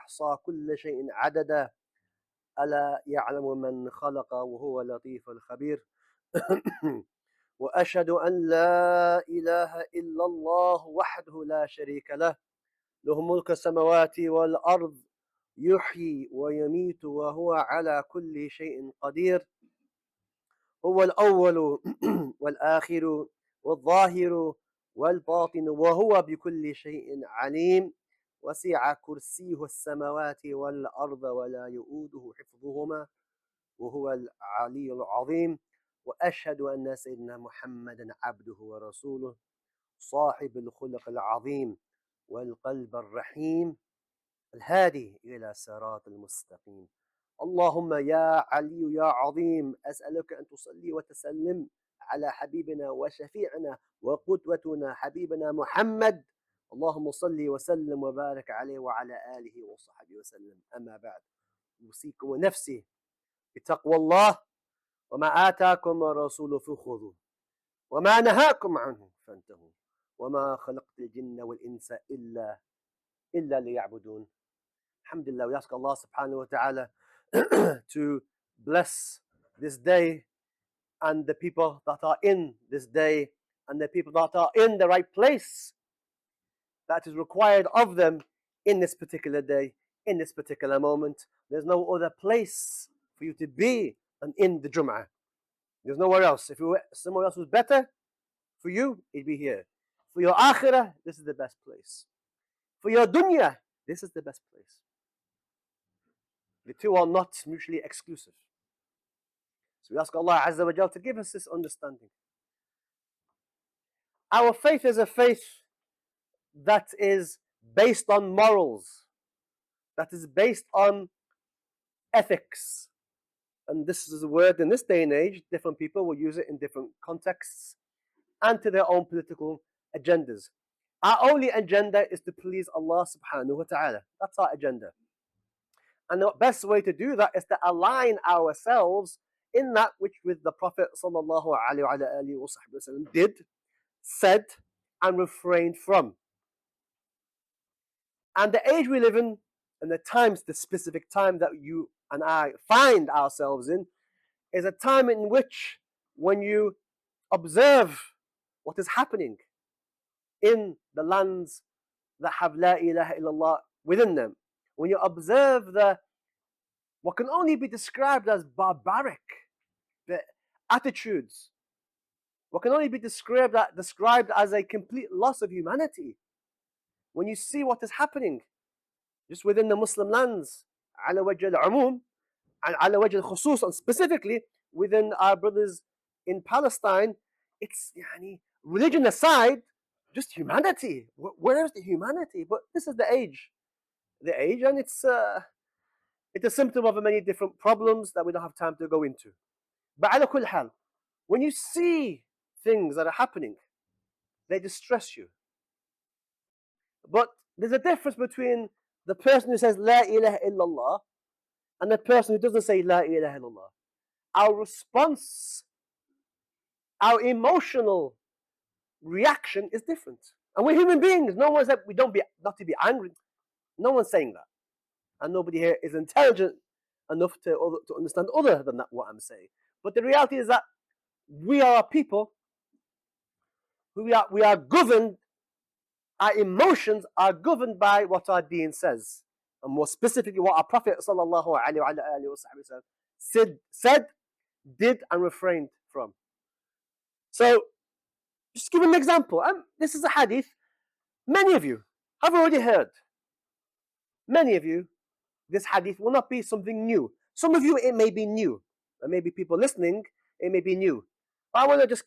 أحصى كل شيء عددا ألا يعلم من خلق وهو اللطيف الخبير وأشهد أن لا إله إلا الله وحده لا شريك له له ملك السماوات والأرض يحيي ويميت وهو على كل شيء قدير هو الأول والآخر والظاهر والباطن وهو بكل شيء عليم وسع كرسيه السماوات والأرض ولا يؤوده حفظهما وهو العلي العظيم وأشهد أن سيدنا محمدا عبده ورسوله صاحب الخلق العظيم والقلب الرحيم الهادي إلى صراط المستقيم اللهم يا علي يا عظيم أسألك أن تصلي وتسلم على حبيبنا وشفيعنا وقدوتنا حبيبنا محمد اللهم صل وسلم وبارك عليه وعلى آله وصحبه وسلم أما بعد أوصيكم ونفسي بتقوى الله وما آتاكم الرسول فخذوه وما نهاكم عنه فانتهوا وما خلقت الجن والإنس إلا ليعبدون Alhamdulillah, we ask Allah subhanahu wa ta'ala to bless this day and the people that are in this day and the people that are in the right place that is required of them in this particular day, in this particular moment. There's no other place for you to be than in the Jummah. There's nowhere else. If somewhere else was better for you, it'd be here. For your akhirah, this is the best place. For your dunya, this is the best place. The two are not mutually exclusive. So we ask Allah Azza wa Jal to give us this understanding. Our faith is a faith that is based on morals, that is based on ethics. And this is a word in this day and age, different people will use it in different contexts and to their own political agendas. Our only agenda is to please Allah subhanahu wa ta'ala. That's our agenda. And the best way to do that is to align ourselves in that which with the Prophet sallallahu alaihi wasallam did, said, and refrained from. And the age we live in, and the specific time that you and I find ourselves in, is a time in which when you observe what is happening in the lands that have La ilaha illallah within them, when you observe what can only be described as barbaric attitudes, what can only be described as a complete loss of humanity, when you see what is happening just within the Muslim lands, ala wajh al-umum, and ala wajh al-khusus, and specifically within our brothers in Palestine, it's religion aside, just humanity. Where is the humanity? But this is the age, and it's a symptom of many different problems that we don't have time to go into. But ala kull hal, when you see things that are happening, they distress you. But there's a difference between the person who says La ilaha illallah and the person who doesn't say La ilaha illallah. Our response, our emotional reaction is different. And we're human beings. No one said we not to be angry. No one's saying that. And nobody here is intelligent enough to understand other than that what I'm saying. But the reality is that we are people who we are governed. Our emotions are governed by what our deen says, and more specifically what our Prophet sallallahu alaihi wasallam said, did, and refrained from. So, just give an example. This is a hadith many of you have already heard. Many of you, this hadith will not be something new. Some of you, it may be new. And maybe people listening, it may be new. But I want to just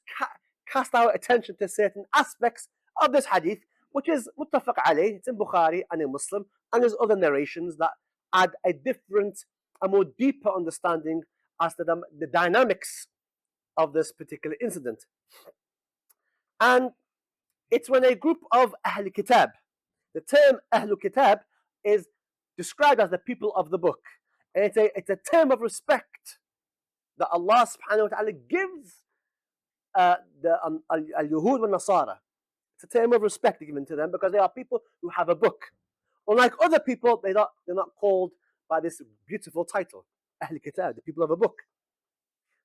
cast our attention to certain aspects of this hadith, which is muttafaq alayh, it's in Bukhari and in Muslim, and there's other narrations that add a different, a more deeper understanding as to the dynamics of this particular incident. And it's when a group of Ahl Kitab, the term Ahl Kitab is described as the people of the book. And it's a term of respect that Allah subhanahu wa ta'ala gives the al-Yuhud wa Nasara. It's a term of respect given to them because they are people who have a book. Unlike other people, they're not called by this beautiful title, Ahl Kitab, the people of a book.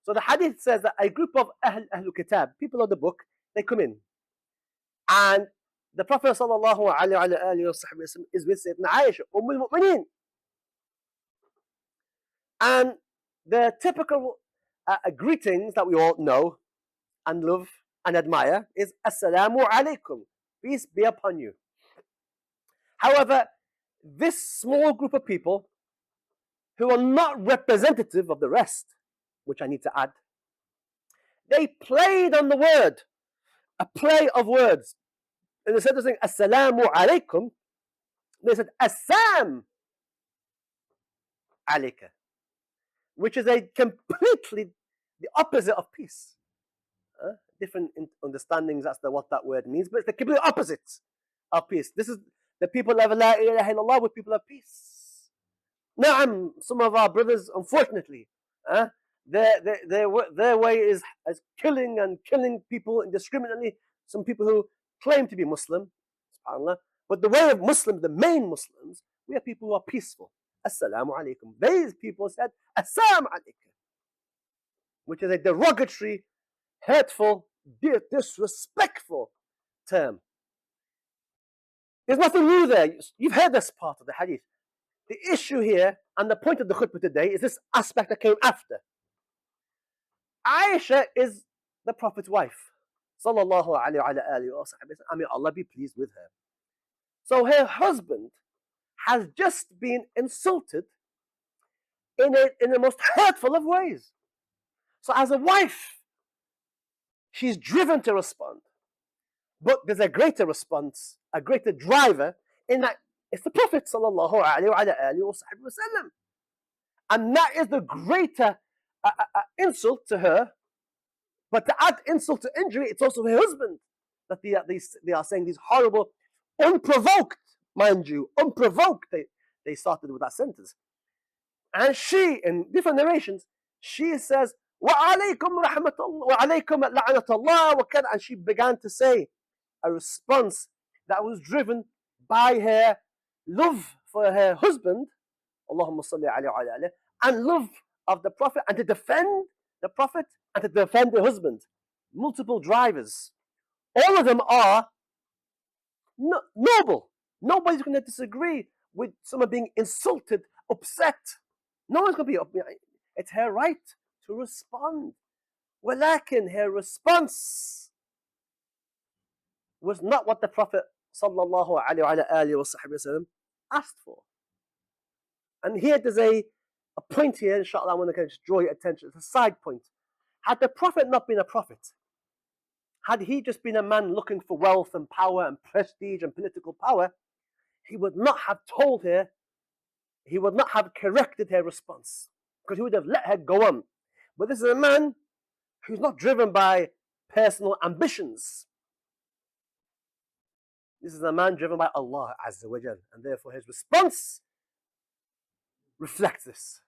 So the hadith says that a group of Ahl Kitab, people of the book, they come in. And the Prophet sallallahu alaihi wasallam is with Sayyidina Aisha, al-Mu'mineen. And the typical greetings that we all know and love and admire is Assalamu alaikum, peace be upon you. However, this small group of people who are not representative of the rest, which I need to add, they played on the word, a play of words. And instead of saying Assalamu alaikum, they said Assam alayka, which is a completely the opposite of peace. Different understandings as to what that word means, but it's the complete opposite of peace. This is the people of La ilaha illallah with people of peace. Naam, some of our brothers, unfortunately, their way is killing and killing people indiscriminately. Some people who claim to be Muslim, subhanAllah, but the way of Muslims, the main Muslims, we are people who are peaceful. Assalamu alaikum. These people said Assam alaikum, which is a derogatory, hurtful, disrespectful term. There's nothing new there. You've heard this part of the hadith. The issue here and the point of the khutbah today is this aspect that came after. Aisha is the Prophet's wife. Sallallahu alayhi wa sallam. I mean, Allah be pleased with her. So her husband has just been insulted in the most hurtful of ways. So as a wife, she's driven to respond. But there's a greater response, a greater driver, in that it's the Prophet sallallahu alaihi wasallam. And that is the greater insult to her. But to add insult to injury, it's also her husband that they are saying these horrible, unprovoked, mind you, unprovoked, they started with that sentence. And she, in different narrations, she says, وَعَلَيْكُمْ رَحْمَةَ اللَّهِ وَعَلَيْكُمْ لَعْنَةَ اللَّهِ وَكَذَا. And she began to say a response that was driven by her love for her husband, Allahumma salli alayhi, and love of the Prophet, and to defend the Prophet and to defend the husband. Multiple drivers. All of them are noble. Nobody's going to disagree with someone being insulted, upset. No one's going to be upset. It's her right to respond. Walakin, her response was not what the Prophet sallallahu alaihi wasallam asked for. And here there's a point here, inshallah, I want to just draw your attention. It's a side point. Had the Prophet not been a prophet, had he just been a man looking for wealth and power and prestige and political power, he would not have told her, he would not have corrected her response, because he would have let her go on. But this is a man who's not driven by personal ambitions. This is a man driven by Allah Azza wa Jal, and therefore his response reflects this.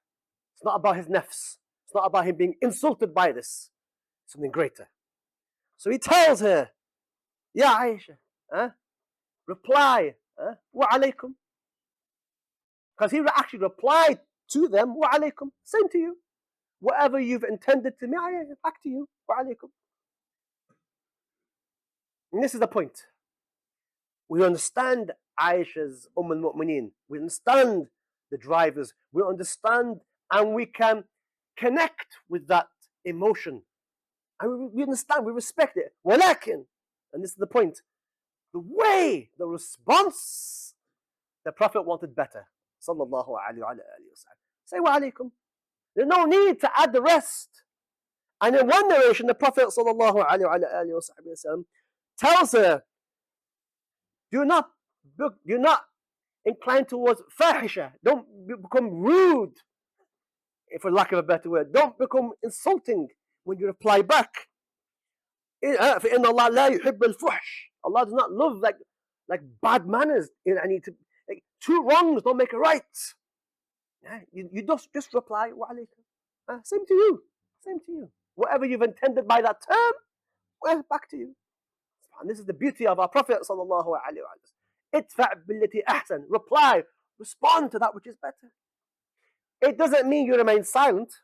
It's not about his nafs. It's not about him being insulted by this. It's something greater. So he tells her, Ya Aisha, reply, wa alaykum. Because he actually replied to them, wa alaykum, same to you. Whatever you've intended to me, back to you, wa alaykum. And this is the point. We understand Aisha's al-Mu'mineen. We understand the drivers. We understand and we can connect with that emotion. And we understand, we respect it. Walakin, and this is the point, the way, the response, the Prophet wanted better. Sallallahu alayhi wa sallam. Say wa alaykum. There's no need to add the rest. And in one narration, the Prophet sallallahu alayhi wa sallam tells her, do not incline towards fahisha. Don't become rude, for lack of a better word. Don't become insulting when you reply back. فَإِنَّ اللَّهَ لَا يُحِبُّ الْفُحْشِ. Allah does not love like bad manners. Two wrongs don't make a right. You just reply, wa alaykum. Same to you. Same to you. Whatever you've intended by that term, well, back to you. And this is the beauty of our Prophet sallallahu alaihi wasallam. idfa' billati ahsan. Reply, respond to that which is better. It doesn't mean you remain silent.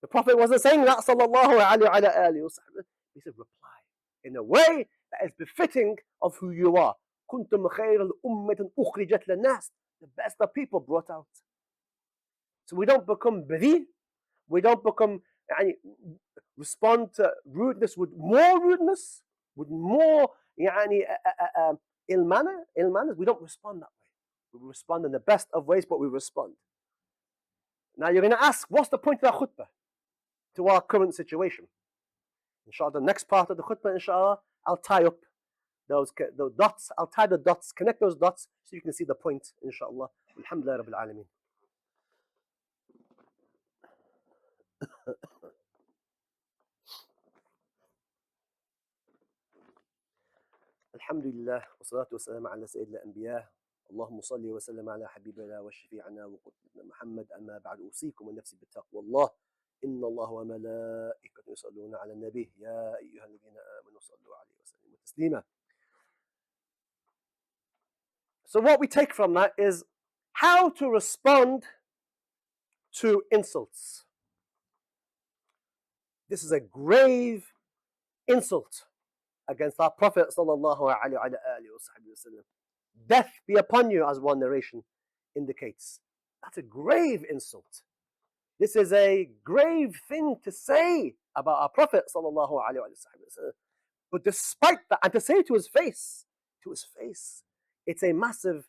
The Prophet wasn't saying that, sallallahu alayhi wa alihi wa sallam. He said, reply in a way that is befitting of who you are. كنتم خير الأمة أخرجت للناس. The best of people brought out. So we don't become badi. We don't become respond to rudeness with more rudeness, with more ill manners. We don't respond that way. We respond in the best of ways, but we respond. Now you're going to ask, what's the point of that khutbah to our current situation? Inshallah, the next part of the khutbah, inshallah, I'll tie up those dots. I'll tie the dots, connect those dots, so you can see the point, inshallah. Alhamdulillah Rabbil Alameen. الحمد لله والصلاة والسلام على سيد الأنبياء اللهم صل وسلم على حبيبنا وشفيعنا وقدوتنا محمد أما بعد أوصيكم ونفسي بتقوى الله إن الله وملائكته يصلون على النبي يا أيها الذين آمنوا صلوا عليه وسلموا تسليما. So what we take from that is how to respond to insults. This is a grave insult against our Prophet sallallahu alaihi wasallam. Death be upon you, as one narration indicates. That's a grave insult. This is a grave thing to say about our Prophet sallallahu alaihi wasallam. But despite that, and to say it to his face, it's a massive,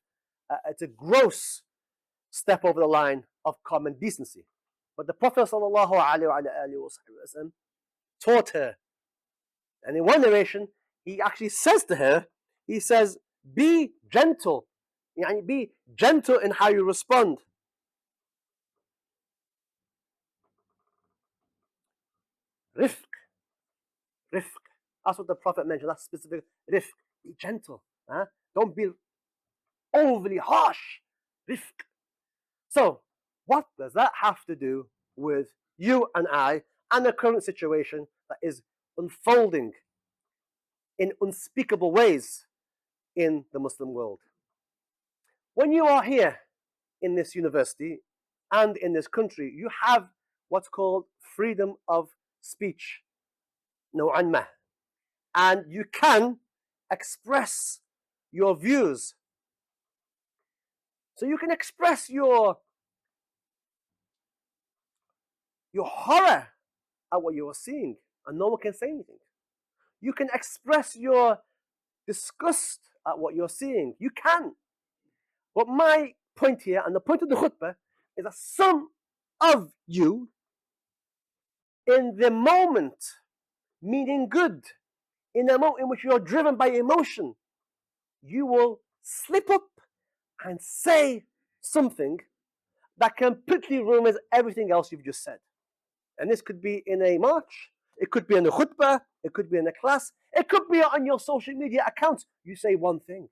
it's a gross step over the line of common decency. But the Prophet sallallahu alaihi wasallam taught her. And in one narration, he actually says to her, he says, be gentle. Be gentle in how you respond. Rifq. That's what the Prophet mentioned. That's specific. Rifq. Be gentle. Don't be overly harsh. Rifq. So, what does that have to do with you and I and the current situation that is unfolding in unspeakable ways in the Muslim world? When you are here in this university and in this country, you have what's called freedom of speech, نوعاً ما, and you can express your views. So you can express your horror at what you are seeing, and no one can say anything. You can express your disgust at what you're seeing. You can. But my point here, and the point of the khutbah, is that some of you, in the moment, meaning good, in the moment in which you're driven by emotion, you will slip up and say something that completely ruins everything else you've just said. And this could be in a march, it could be in a khutbah, it could be in a class, it could be on your social media account. You say one thing,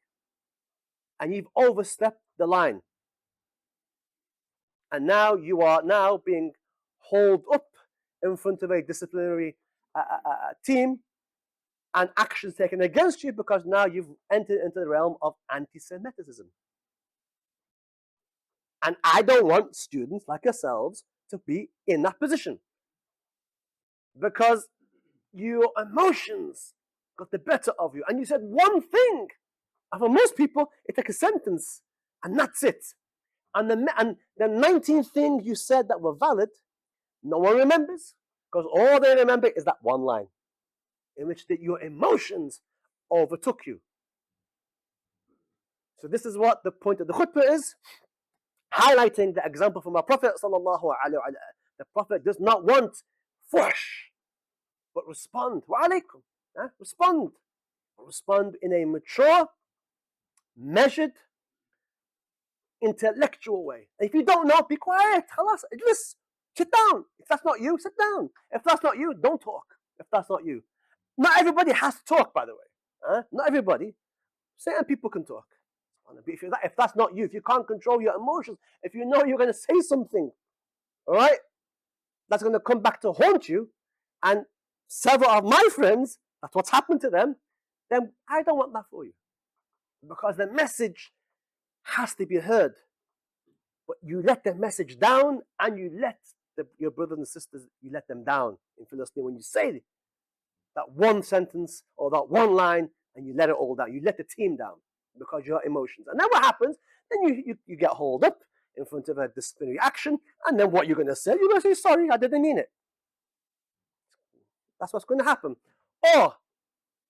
and you've overstepped the line. And now you are now being hauled up in front of a disciplinary team and actions taken against you because now you've entered into the realm of anti-Semitism. And I don't want students like yourselves to be in that position because your emotions got the better of you and you said one thing. And for most people, it takes a sentence and that's it. And the 19 things you said that were valid, no one remembers because all they remember is that one line in which your emotions overtook you. So this is what the point of the khutbah is, highlighting the example from our Prophet sallallahu alaihi wasallam. The Prophet does not want fuhsh, but respond. Wa alaikum. Respond. Respond in a mature, measured, intellectual way. And if you don't know, be quiet. Khalas, just sit down. If that's not you, sit down. If that's not you, don't talk. If that's not you. Not everybody has to talk, by the way. Not everybody. Certain people can talk. If that's not you, if you can't control your emotions, if you know you're going to say something, all right, that's going to come back to haunt you, and several of my friends, that's what's happened to them, then I don't want that for you. because the message has to be heard. But you let the message down, and you let your brothers and sisters, you let them down in Philistine when you say that one sentence or that one line, and you let it all down. You let the team down because your emotions. And then what happens? Then you get hauled up in front of a disciplinary action, and then what you're going to say? You're going to say, sorry, I didn't mean it. That's what's going to happen. Or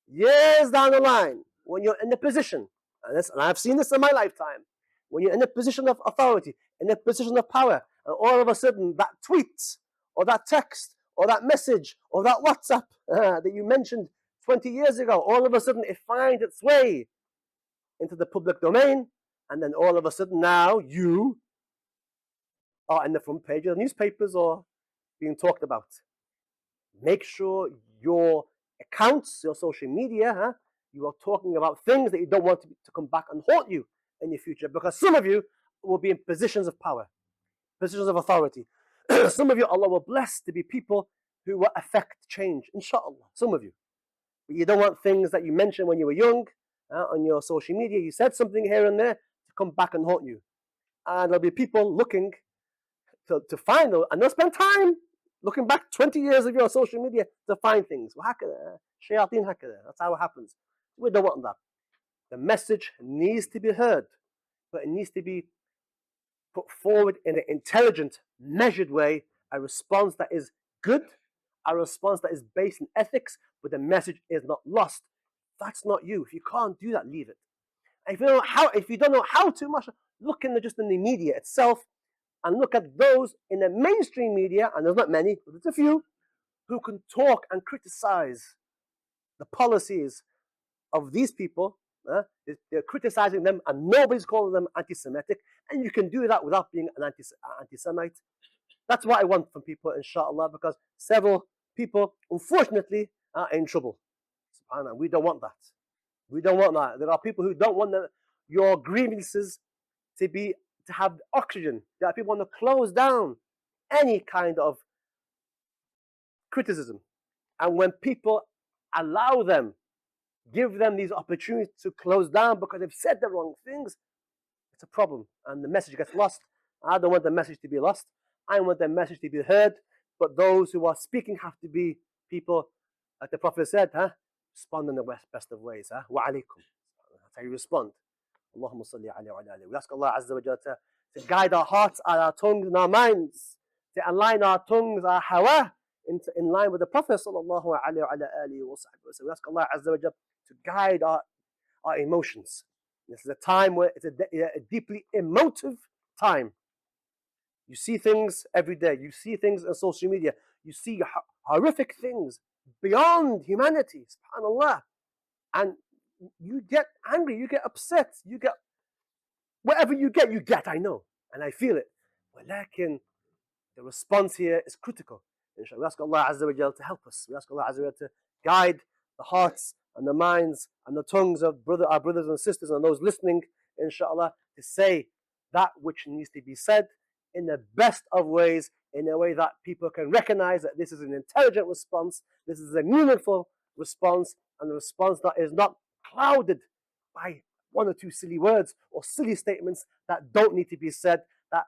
years down the line, when you're in a position, and I've seen this in my lifetime, when you're in a position of authority, in a position of power, and all of a sudden that tweet or that text or that message or that WhatsApp that you mentioned 20 years ago, all of a sudden it finds its way into the public domain, and then all of a sudden now you are in the front page of the newspapers or being talked about. Make sure your accounts, your social media, you are talking about things that you don't want to come back and haunt you in the future, because some of you will be in positions of power, positions of authority. Some of you, Allah will bless to be people who will affect change, inshallah. Some of you. But you don't want things that you mentioned when you were young on your social media. You said something here and there to come back and haunt you. And there'll be people looking to find those, and they'll spend time looking back 20 years of your social media to find things. Shayateen hakada. That's how it happens. We don't want that. The message needs to be heard, but it needs to be put forward in an intelligent, measured way, a response that is good, a response that is based in ethics, but the message is not lost. That's not you. If you can't do that, leave it. And if you don't know how to much, look just in the media itself, and look at those in the mainstream media, and there's not many, but there's a few, who can talk and criticize the policies of these people. They're criticizing them, and nobody's calling them anti-Semitic, and you can do that without being an anti-Semite. That's what I want from people, inshallah, because several people, unfortunately, are in trouble. SubhanAllah. We don't want that. We don't want that. There are people who don't want your grievances to have oxygen. There are people who want to close down any kind of criticism. And when people allow them, give them these opportunities to close down because they've said the wrong things, it's a problem. And the message gets lost. I don't want the message to be lost. I want the message to be heard. But those who are speaking have to be people, like the Prophet said, respond in the best of ways. Wa alaikum. That's how you respond. Allahumma salli alayhi wa alayhi. We ask Allah Azza wa Jalla to guide our hearts and our tongues and our minds, to align our tongues, our hawa, in line with the Prophet sallallahu alayhi wa sallam. We ask Allah Azza wa Jalla to guide our emotions. This is a time where it's a deeply emotive time. You see things every day. You see things on social media. You see horrific things beyond humanity, subhanAllah. And you get angry, you get upset, you get whatever you get, I know. And I feel it. But the response here is critical. Inshallah, we ask Allah Azza wa Jalla to help us. We ask Allah Azza wa Jalla to guide the hearts and the minds and the tongues of our brothers and sisters and those listening, inshallah, to say that which needs to be said in the best of ways, in a way that people can recognize that this is an intelligent response, this is a meaningful response, and a response that is not clouded by one or two silly words or silly statements that don't need to be said, that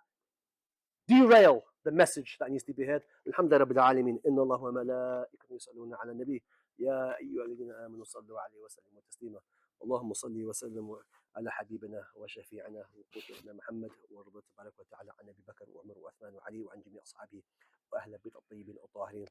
derail the message that needs to be heard. Alhamdulillah Rabbil Alameen. Inna Allah wa malaikatahu yusalluna ala nabi. Ya ayyuhalladhina amanu sallu alayhi wa sallimu taslima. اللهم صل وسلم على حبيبنا وشفيعنا وقدوتنا محمد ورضي تبارك وتعالى عن ابي بكر وعمر وعثمان وعلي وعن جميع اصحابه واهل البيت الطيبين الطاهرين.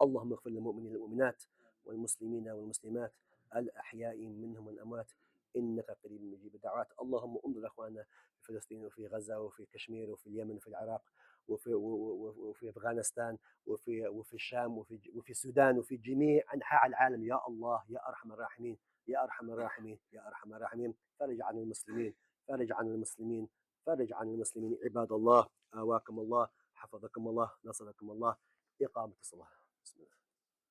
اللهم اغفر للمؤمنين والمؤمنات والمسلمين والمسلمات الاحياء منهم والاموات انك قريب مجيب الدعوات. اللهم انظر اخواننا في فلسطين وفي غزه وفي كشمير وفي اليمن وفي العراق وفي افغانستان وفي الشام وفي السودان وفي جميع انحاء العالم. يا الله يا ارحم الراحمين يا ارحم الراحمين يا ارحم الراحمين. فرج عن المسلمين فرج عن المسلمين فرج عن المسلمين. عباد الله آواكم الله حفظكم الله نصركم الله. إقامة الصلاة. بسم الله.